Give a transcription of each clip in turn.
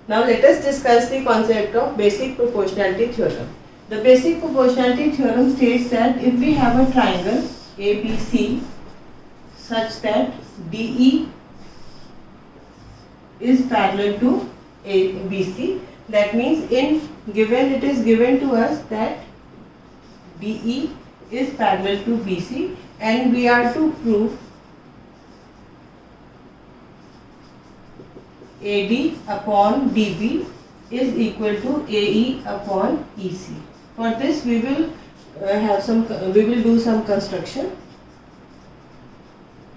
Now let us discuss the concept of basic proportionality theorem. The basic proportionality theorem states that if we have a triangle ABC such that DE is parallel to ABC, that means it is given to us that DE is parallel to BC, and we are to prove AD upon DB is equal to AE upon EC. For this we will do some construction.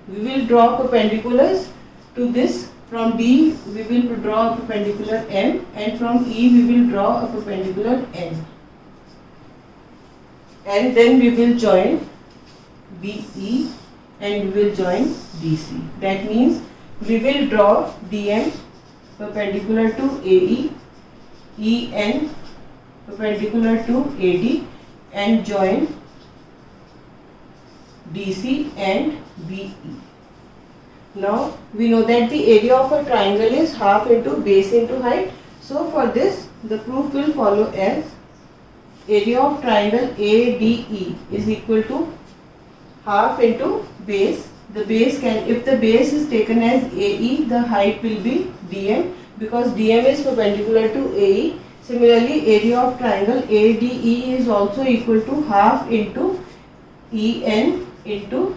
We will draw perpendiculars to this. From D we will draw a perpendicular M, and from E we will draw a perpendicular N, and then we will join BE and we will join DC. That means we will draw DM perpendicular to AE, EN perpendicular to AD, and join DC and BE. Now we know that the area of a triangle is half into base into height. So for this the proof will follow as area of triangle ADE is equal to half into base. The base if the base is taken as AE, the height will be DM, because DM is perpendicular to AE. Similarly, area of triangle ADE is also equal to half into EN into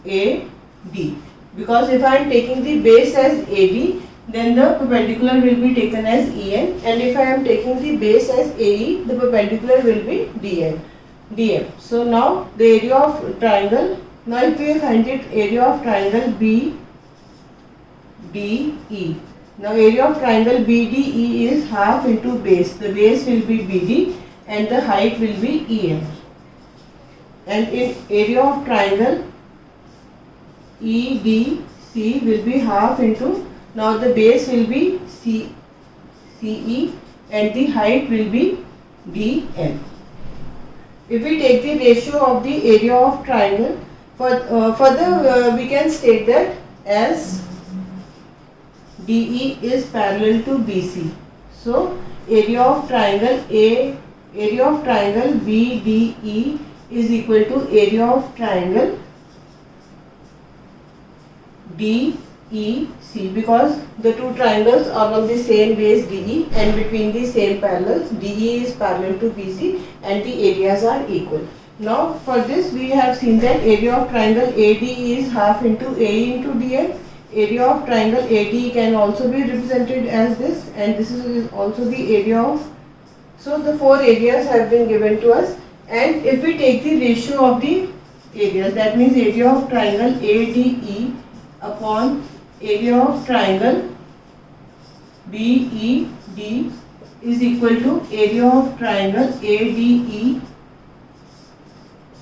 AD. Because if I am taking the base as AD, then the perpendicular will be taken as EN, and if I am taking the base as AE, the perpendicular will be DM. So now the area of triangle, now if we find it, area of triangle BDE. Now area of triangle BDE is half into base. The base will be BD and the height will be EN. And in area of triangle EDC will be half into, now the base will be CE and the height will be DM. If we take the ratio of the area of triangle, further we can state that as DE is parallel to BC. So area of triangle BDE is equal to area of triangle DEC, because the two triangles are on the same base DE, and between the same parallels DE is parallel to BC and the areas are equal. Now for this we have seen that area of triangle ADE is half into AE into DM. Area of triangle ADE can also be represented as this, and this is also the area of, so the four areas have been given to us, and if we take the ratio of the areas, that means area of triangle ADE upon area of triangle BED is equal to area of triangle ADE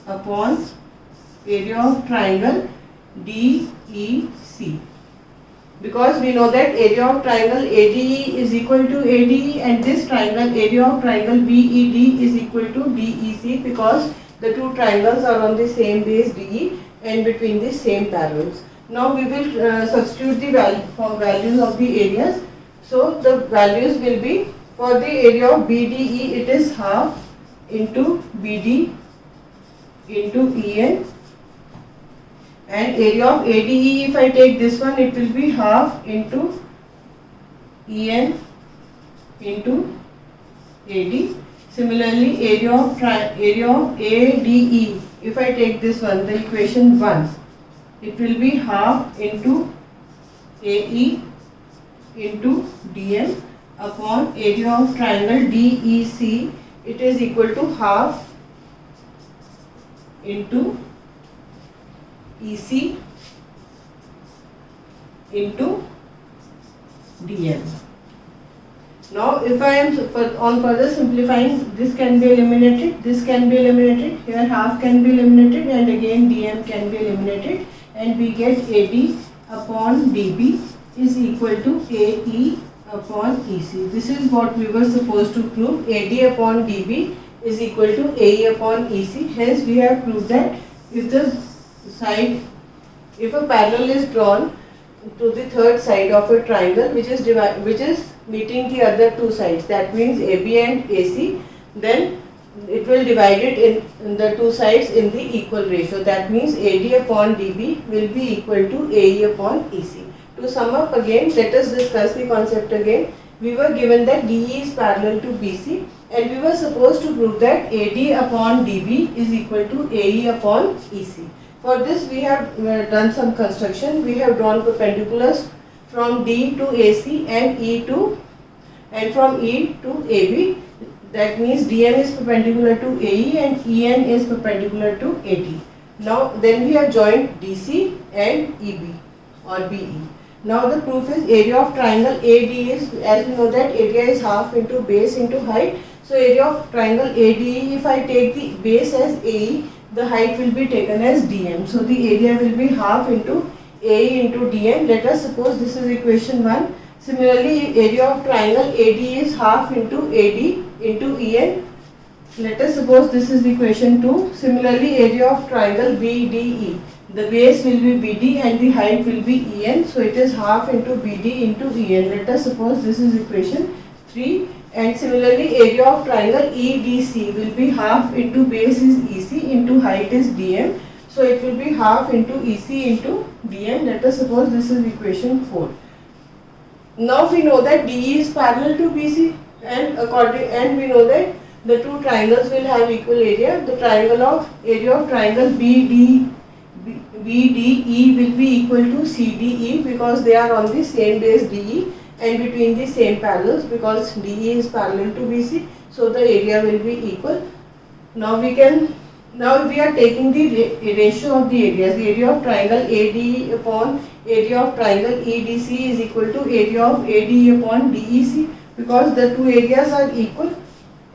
upon area of triangle DEC, because we know that area of triangle ADE is equal to ADE, and this triangle area of triangle BED is equal to DEC, because the two triangles are on the same base DE and between the same parallels. Now we will substitute the values of the areas. So the values will be, for the area of BDE it is half into BD into EN, and area of ADE, if I take this one, it will be half into EN into AD. Similarly, area of ADE, if I take this one, the equation 1, it will be half into AE into DM upon area of triangle DEC, it is equal to half into EC into DM. Now if I am on further simplifying, this can be eliminated, this can be eliminated, here half can be eliminated, and again DM can be eliminated, and we get AD upon DB is equal to AE upon EC. This is what we were supposed to prove. AD upon DB is equal to AE upon EC. Hence we have proved that if a parallel is drawn to the third side of a triangle which is meeting the other two sides, that means AB and AC, then it will divide it in the two sides in the equal ratio, that means AD upon DB will be equal to AE upon EC. To sum up again, let us discuss the concept again. We were given that DE is parallel to BC and we were supposed to prove that AD upon DB is equal to AE upon EC. For this we have done some construction. We have drawn perpendiculars from D to AC and from E to AB. That means DM is perpendicular to AE and EN is perpendicular to AD. Now then we have joined DC and EB or BE. Now the proof is area of triangle AD is, as we know that area is half into base into height. So area of triangle ADE, if I take the base as AE, the height will be taken as DM. So the area will be half into AE into DM. Let us suppose this is equation 1. Similarly, area of triangle AD is half into AD into EN. Let us suppose this is equation 2. Similarly, area of triangle BDE. The base will be BD and the height will be EN. So it is half into BD into EN. Let us suppose this is equation 3. And similarly, area of triangle EDC will be half into base is EC into height is DM. So it will be half into EC into DM. Let us suppose this is equation 4. Now we know that DE is parallel to BC and we know that the two triangles will have equal area. The area of triangle BDE will be equal to CDE because they are on the same base DE and between the same parallels, because DE is parallel to BC, so the area will be equal. Now we are taking the ratio of the areas. The area of triangle ADE upon area of triangle EDC is equal to area of ADE upon DEC, because the two areas are equal.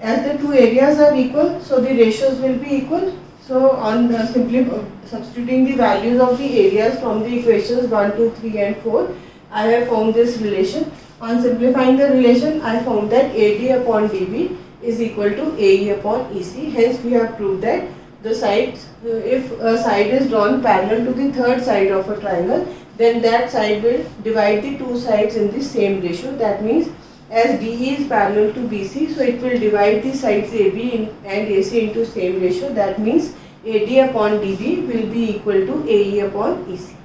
As the two areas are equal, so the ratios will be equal. So on simply substituting the values of the areas from the equations 1, 2, 3 and 4, I have found this relation. On simplifying the relation, I found that AD upon DB is equal to AE upon EC. Hence we have proved that the sides, if a side is drawn parallel to the third side of a triangle, then that side will divide the two sides in the same ratio. That means as DE is parallel to BC, so it will divide the sides AB and AC into same ratio. That means AD upon DB will be equal to AE upon EC.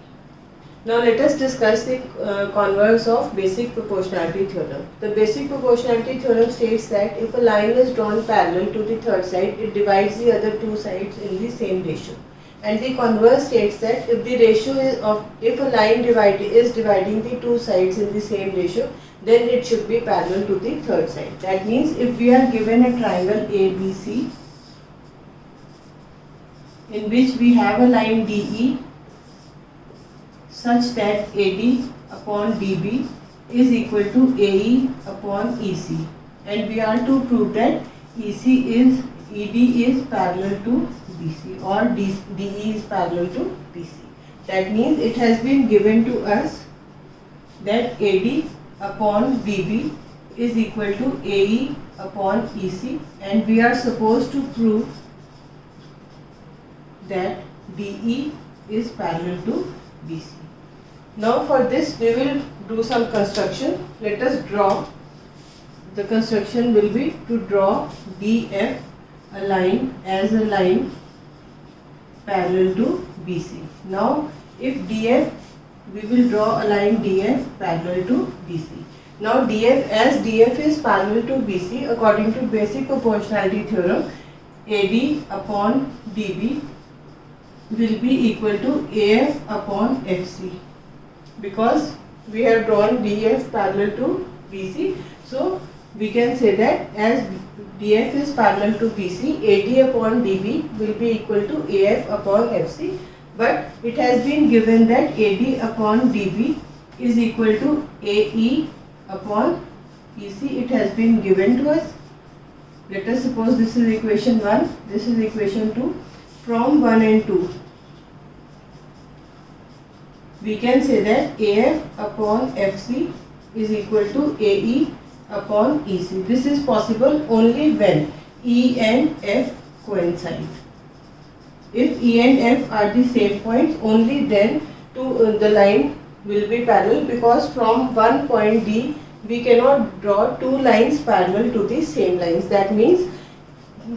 Now let us discuss the converse of basic proportionality theorem. The basic proportionality theorem states that if a line is drawn parallel to the third side, it divides the other two sides in the same ratio. And the converse states that if the ratio if a line is dividing the two sides in the same ratio, then it should be parallel to the third side. That means if we are given a triangle ABC in which we have a line DE such that AD upon DB is equal to AE upon EC, and we are to prove that ED is parallel to BC or DE is parallel to BC. That means it has been given to us that AD upon DB is equal to AE upon EC, and we are supposed to prove that DE is parallel to BC. Now for this we will do some construction. Let us draw. The construction will be to draw DF a line as a line parallel to BC. Now if DF, we will draw a line DF parallel to BC. Now as DF is parallel to BC, according to basic proportionality theorem, AD upon DB will be equal to AF upon FC, because we have drawn DF parallel to BC. So we can say that as DF is parallel to BC, AD upon DB will be equal to AF upon FC. But it has been given that AD upon DB is equal to AE upon EC. It has been given to us. Let us suppose this is equation 1, this is equation 2. From 1 and 2, we can say that AF upon FC is equal to AE upon EC. This is possible only when E and F coincide. If E and F are the same points, only then the line will be parallel, because from one point D we cannot draw two lines parallel to the same lines. That means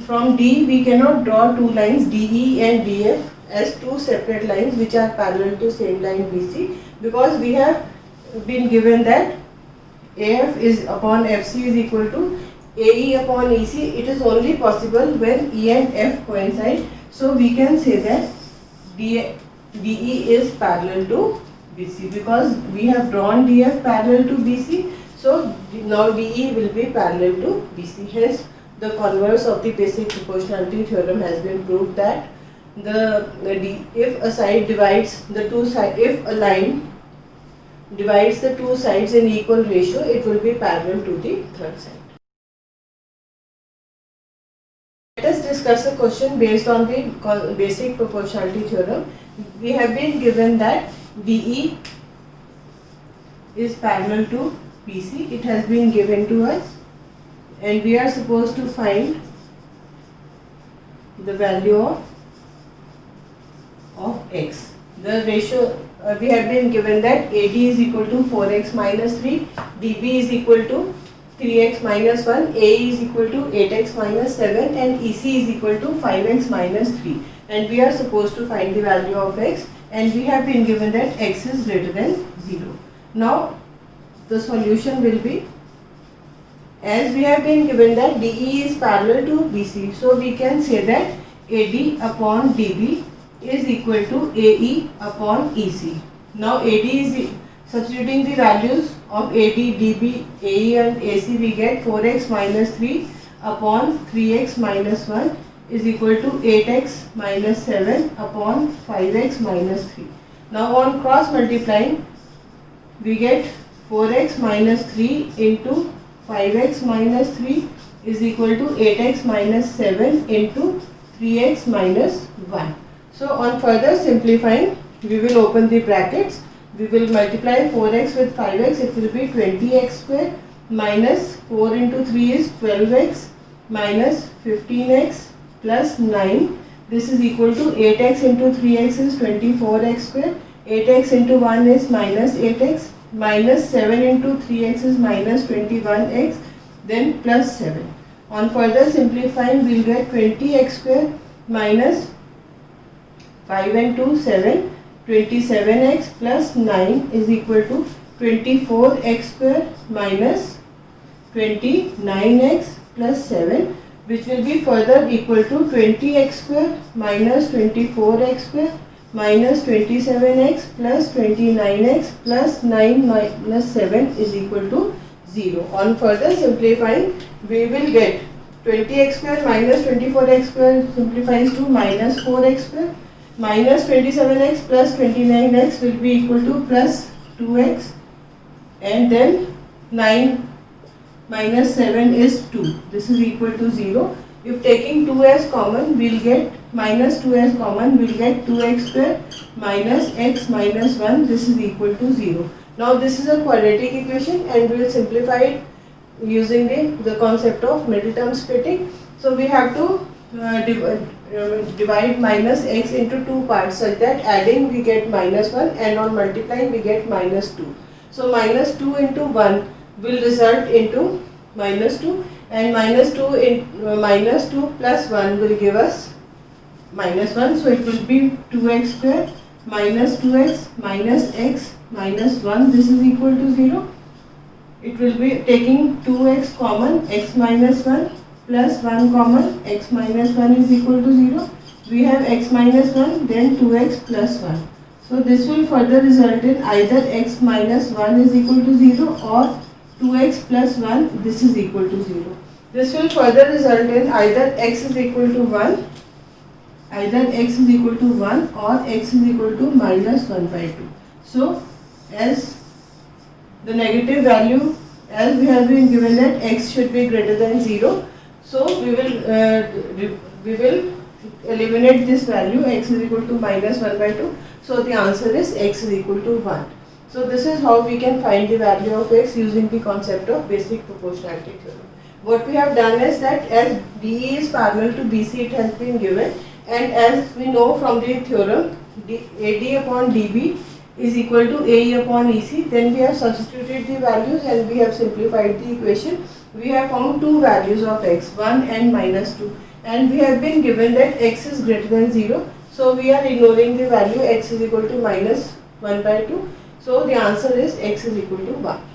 from D we cannot draw two lines DE and DF as two separate lines which are parallel to same line BC, because we have been given that AF is upon FC is equal to AE upon EC. It is only possible when E and F coincide. So we can say that DE is parallel to BC, because we have drawn DF parallel to BC. So now DE will be parallel to BC. Hence the converse of the basic proportionality theorem has been proved, that if a side divides the two sides, if a line divides the two sides in equal ratio, it will be parallel to the third side. Let us discuss a question based on the basic proportionality theorem. We have been given that DE is parallel to BC. It has been given to us, and we are supposed to find the value of x. The ratio we have been given that AD is equal to 4x minus 3, DB is equal to 3x minus 1, AE is equal to 8x minus 7, and EC is equal to 5x minus 3. And we are supposed to find the value of x, and we have been given that x is greater than 0. Now the solution will be, as we have been given that DE is parallel to BC, so we can say that AD upon DB is equal to AE upon EC. Now AD is, substituting the values of AD, DB, AE and AC, we get 4x minus 3 upon 3x minus 1 is equal to 8x minus 7 upon 5x minus 3. Now on cross multiplying, we get 4x minus 3 into 5x minus 3 is equal to 8x minus 7 into 3x minus 1. So on further simplifying, we will open the brackets. We will multiply 4x with 5x, it will be 20x square, minus 4 into 3 is 12x, minus 15x plus 9. This is equal to 8x into 3x is 24x square, 8x into 1 is minus 8x, minus 7 into 3x is minus 21x, then plus 7. On further simplifying, we will get 20x square minus 5 and 2 7, 27x plus 9 is equal to 24x square minus 29x plus 7, which will be further equal to 20x square minus 24x square minus 27x plus 29x plus 9 minus 7 is equal to 0. On further simplifying, we will get 20x square minus 24x square simplifies to minus 4x square, minus 27x plus 29x will be equal to plus 2x, and then 9 minus 7 is 2. This is equal to 0. If taking 2 as common, we will get minus 2 as common, we will get 2x square minus x minus 1. This is equal to 0. Now this is a quadratic equation, and we will simplify it using the concept of middle term splitting. So we have to divide minus x into two parts, such that adding we get minus 1 and on multiplying we get minus 2. So minus 2 into 1 will result into minus 2, and minus 2 in minus 2 plus 1 will give us minus 1. So it will be 2x square minus 2x minus x minus 1. This is equal to 0. It will be taking 2x common, x minus 1 plus 1 common, x minus 1 is equal to 0. We have x minus 1, then 2x plus 1. So this will further result in either x minus 1 is equal to 0 or 2x plus 1, this is equal to 0. This will further result in either x is equal to 1, or x is equal to minus 1 by 2. So as the negative value, as we have been given that x should be greater than 0, so we will eliminate this value, x is equal to minus 1 by 2. So the answer is x is equal to 1. So this is how we can find the value of x using the concept of basic proportionality theorem. What we have done is that as DE is parallel to BC, it has been given, and as we know from the theorem, AD upon DB is equal to AE upon EC. Then we have substituted the values and we have simplified the equation. We have found two values of x, 1 and minus 2, and we have been given that x is greater than 0. So we are ignoring the value x is equal to minus 1 by 2. So the answer is x is equal to 1.